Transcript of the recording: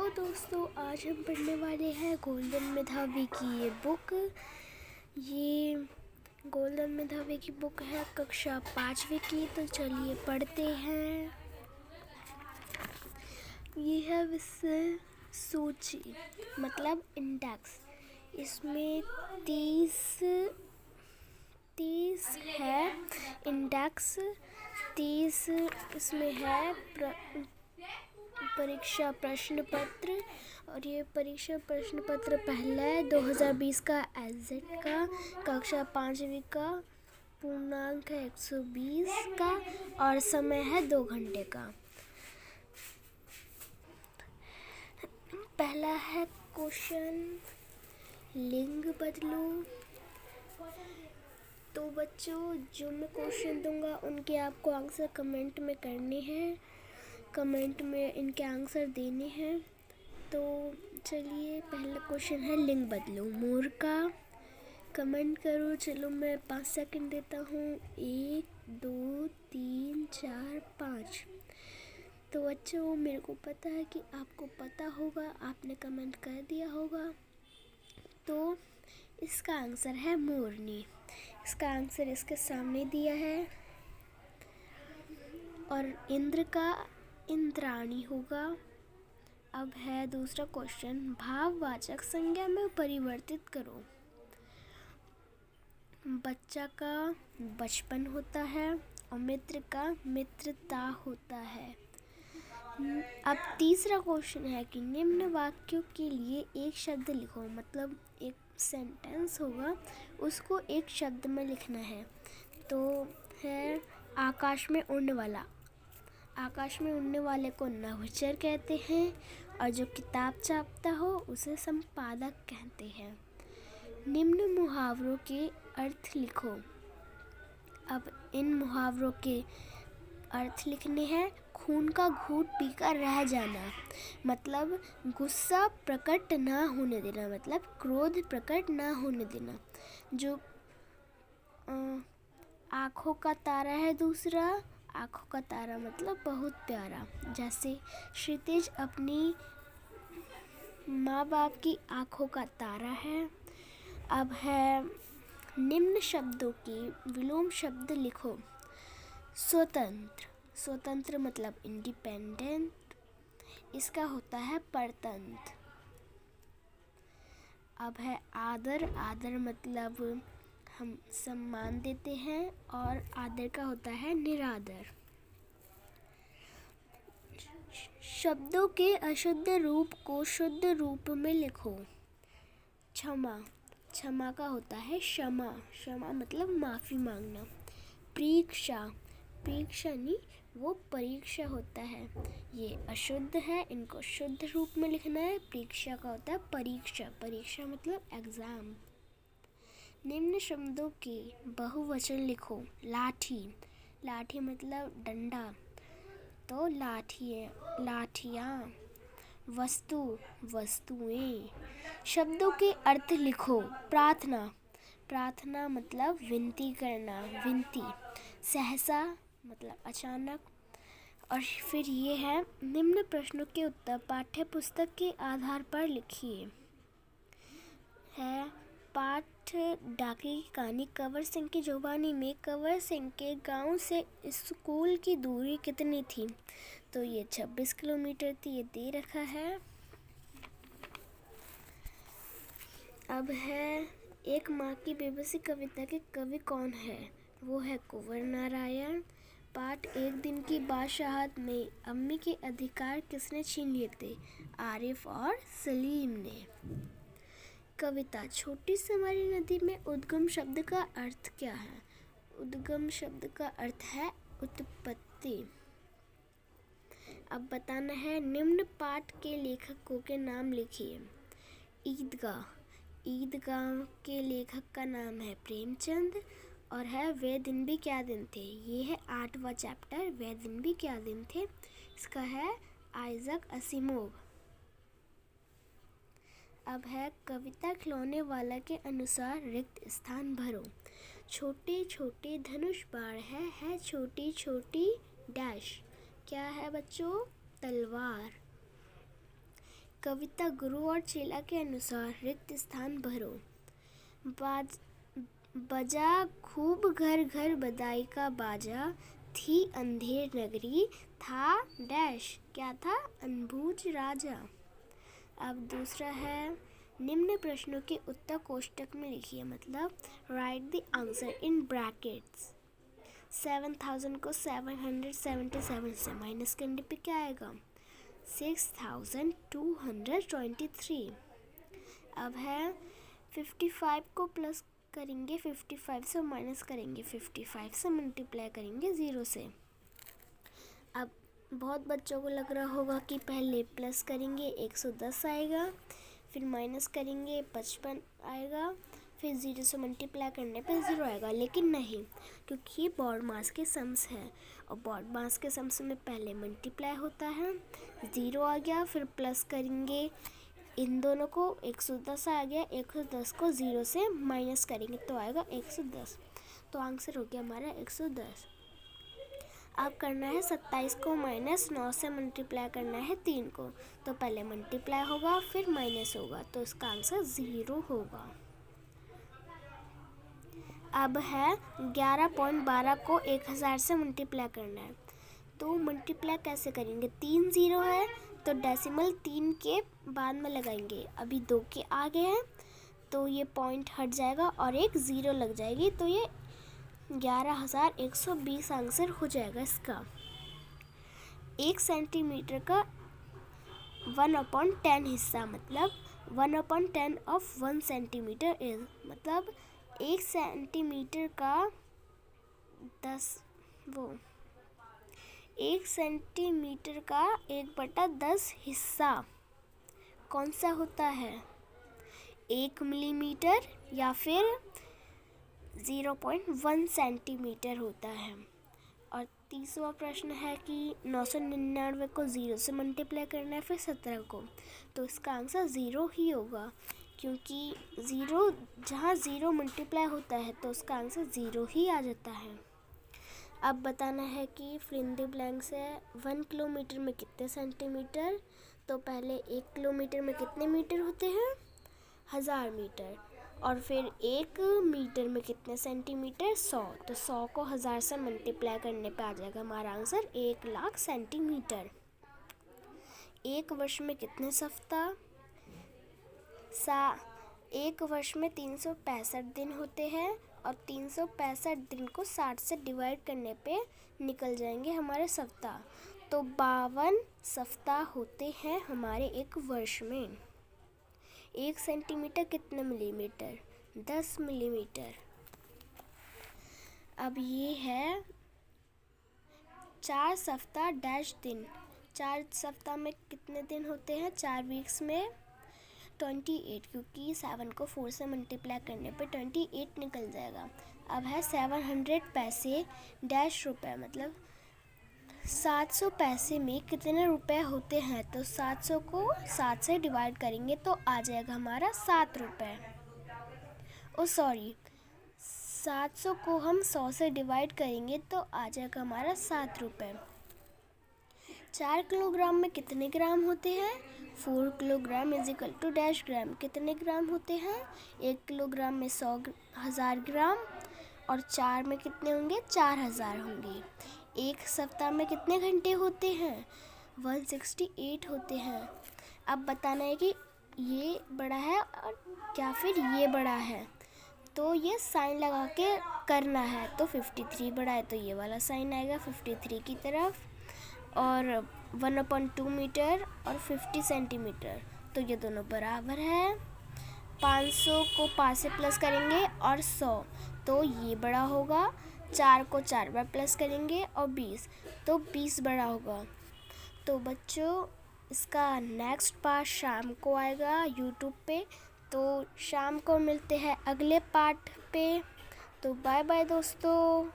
तो दोस्तों आज हम पढ़ने वाले हैं गोल्डन मेधावी की ये बुक। ये गोल्डन मेधावी की बुक है कक्षा 5वीं की। तो चलिए पढ़ते हैं। ये है विषय सूची मतलब इंडेक्स। इसमें 30 है इंडेक्स। 30 इसमें है परीक्षा प्रश्न पत्र। और ये परीक्षा प्रश्न पत्र पहला है 2020 का एजेट का कक्षा 5वीं का। पूर्णांक है 120 का और समय है 2 घंटे का। पहला है क्वेश्चन, लिंग बदलो। तो बच्चों जो मैं क्वेश्चन दूंगा उनके आपको आंसर कमेंट में करने हैं। कमेंट में इनके आंसर देने हैं। तो चलिए पहला क्वेश्चन है लिंग बदलो। मोर का कमेंट करो। चलो मैं 5 सेकंड देता हूँ। 1 2 3 4 5। तो बच्चों मेरे को पता है कि आपको पता होगा, आपने कमेंट कर दिया होगा। तो इसका आंसर है मोरनी। इसका आंसर इसके सामने दिया है। और इंद्र का इंद्राणी होगा। अब है दूसरा क्वेश्चन, भाववाचक संज्ञा में परिवर्तित करो। बच्चा का बचपन होता है और मित्र का मित्रता होता है। अब तीसरा क्वेश्चन है कि निम्न वाक्यों के लिए एक शब्द लिखो। मतलब एक सेंटेंस होगा, उसको एक शब्द में लिखना है। तो है आकाश में उड़ने वाला। आकाश में उड़ने वाले को नभोचर कहते हैं और जो किताब छापता हो उसे संपादक कहते हैं। निम्न मुहावरों के अर्थ लिखो। अब इन मुहावरों के अर्थ लिखने हैं। खून का घूंट पीकर रह जाना मतलब गुस्सा प्रकट ना होने देना, मतलब क्रोध प्रकट ना होने देना। जो आँखों का तारा है दूसरा, आँखों का तारा मतलब बहुत प्यारा। जैसे क्षितिज अपनी माँ बाप की आँखों का तारा है। अब है निम्न शब्दों की विलोम शब्द लिखो। स्वतंत्र, स्वतंत्र मतलब इंडिपेंडेंट। इसका होता है परतंत्र। अब है आदर, आदर मतलब हम सम्मान देते हैं और आदर का होता है निरादर। शब्दों के अशुद्ध रूप को शुद्ध रूप में लिखो। क्षमा, क्षमा का होता है क्षमा, क्षमा मतलब माफ़ी मांगना। परीक्षा, परीक्षा नहीं वो परीक्षा होता है। ये अशुद्ध है, इनको शुद्ध रूप में लिखना है। परीक्षा का होता है परीक्षा, परीक्षा मतलब एग्ज़ाम। निम्न शब्दों के बहुवचन लिखो। लाठी, लाठी मतलब डंडा, तो लाठी है, लाठियाँ। वस्तु, वस्तुएं। शब्दों के अर्थ लिखो। प्रार्थना, प्रार्थना मतलब विनती करना, विनती। सहसा मतलब अचानक। और फिर ये है निम्न प्रश्नों के उत्तर पाठ्य पुस्तक के आधार पर लिखिए। है पाठ डाके की कहानी। कंवर सिंह की जुबानी में कंवर सिंह के गांव से स्कूल की दूरी कितनी थी? तो ये 26 किलोमीटर थी, ये दे रखा है। अब है एक माँ की बेबसी कविता के कवि कौन है? वो है कुंवर नारायण। पाठ एक दिन की बादशाहत में अम्मी के अधिकार किसने छीन लिए थे? आरिफ और सलीम ने। कविता छोटी सिमरी नदी में उद्गम शब्द का अर्थ क्या है? उद्गम शब्द का अर्थ है उत्पत्ति। अब बताना है निम्न पाठ के लेखकों के नाम लिखिए। ईदगाह, ईदगाह के लेखक का नाम है प्रेमचंद। और है वे दिन भी क्या दिन थे। ये है 8वां चैप्टर, वे दिन भी क्या दिन थे। इसका है आइजक असिमोव। अब है कविता खिलौने वाला के अनुसार रिक्त स्थान भरो। छोटे छोटे धनुष बाण है छोटी छोटी डैश। क्या है बच्चों? तलवार। कविता गुरु और चेला के अनुसार रिक्त स्थान भरो। बजा खूब घर घर बधाई का बाजा, थी अंधेर नगरी, था डैश, क्या था? अनबूझ राजा। अब दूसरा है, निम्न प्रश्नों के उत्तर कोष्टक में लिखिए, मतलब right the answer in brackets. 7000 को 777 से माइनस करने पे क्या आएगा? 6223। अब है 55 को प्लस करेंगे 55 से, माइनस करेंगे 55 से, मल्टीप्लाई करेंगे 0 से। अब बहुत बच्चों को लग रहा होगा कि पहले प्लस करेंगे 110 आएगा, फिर माइनस करेंगे 55 आएगा, फिर 0 से मल्टीप्लाई करने पे 0 आएगा, लेकिन नहीं, क्योंकि ये बॉड मास के सम्स है और बॉड मास के सम्स में पहले मल्टीप्लाई होता है, 0 आ गया, फिर प्लस करेंगे इन दोनों को, 110 आ गया, 110 को 0 से माइनस करेंगे तो आएगा 110। तो आंसर हो गया हमारा 110। अब करना है 27 को माइनस 9 से मल्टीप्लाई करना है 3 को, तो पहले मल्टीप्लाई होगा फिर माइनस होगा, तो इसका आंसर 0 होगा। अब है 11.12 को 1000 से मल्टीप्लाई करना है, तो मल्टीप्लाई कैसे करेंगे? 3 0 है तो डेसिमल 3 के बाद में लगाएंगे, अभी 2 के आगे है तो ये पॉइंट हट जाएगा और एक 0 लग जाएगी, तो ये 11120 आंसर हो जाएगा इसका। 1 सेंटीमीटर का 1/10 हिस्सा, मतलब 1/10 ऑफ 1 सेंटीमीटर इज, मतलब 1 सेंटीमीटर का 1 सेंटीमीटर का 1/10 हिस्सा कौन सा होता है? 1 मिलीमीटर या फिर 0.1 सेंटीमीटर होता है। और तीसरा प्रश्न है कि 999 को 0 से मल्टीप्लाई करना है फिर 17 को, तो इसका आंसर 0 ही होगा, क्योंकि 0 जहाँ 0 मल्टीप्लाई होता है तो उसका आंसर 0 ही आ जाता है। अब बताना है कि फिल इन द ब्लैंक्स है। 1 किलोमीटर में कितने सेंटीमीटर? तो पहले 1 किलोमीटर में कितने मीटर होते हैं? 1000 मीटर। और फिर 1 मीटर में कितने सेंटीमीटर? 100। तो 100 को 1000 से मल्टीप्लाई करने पे आ जाएगा हमारा आंसर 1,00,000 सेंटीमीटर। 1 वर्ष में कितने सप्ताह? एक वर्ष में 365 दिन होते हैं और 365 दिन को 60 से डिवाइड करने पे निकल जाएंगे हमारे सप्ताह, तो 52 सप्ताह होते हैं हमारे एक वर्ष में। 1 सेंटीमीटर कितने मिलीमीटर? 10 मिलीमीटर। अब ये है 4 सप्ताह डैश दिन। 4 सप्ताह में कितने दिन होते हैं? 4 वीक्स में 28, क्योंकि 7 को 4 से मल्टीप्लाई करने पे 28 निकल जाएगा। अब है 700 पैसे डैश रुपए, मतलब 700 पैसे में कितने रुपए होते हैं? तो 700 को 7 से डिवाइड करेंगे तो आ जाएगा हमारा 7 रुपये। 700 को हम 100 से डिवाइड करेंगे तो आ जाएगा हमारा 7 रुपये। 4 किलोग्राम में कितने ग्राम होते हैं? 4 kilogram is equal to dash gram. कितने ग्राम होते हैं? 1 किलोग्राम में 100,000 ग्राम, और 4 में कितने होंगे? 4000 होंगे। 1 सप्ताह में कितने घंटे होते हैं? 168 होते हैं। अब बताना है कि ये बड़ा है और क्या फिर ये बड़ा है, तो ये साइन लगा के करना है। तो 53 बड़ा है तो ये वाला साइन आएगा 53 की तरफ, और 1/2 मीटर और 50 सेंटीमीटर, तो ये दोनों बराबर है। 500 को 5 से प्लस करेंगे और 100, तो ये बड़ा होगा। 4 को 4 बार प्लस करेंगे और 20, तो 20 बड़ा होगा। तो बच्चों, इसका नेक्स्ट पार्ट शाम को आएगा यूट्यूब पे, तो शाम को मिलते हैं अगले पार्ट पे। तो बाय बाय दोस्तों।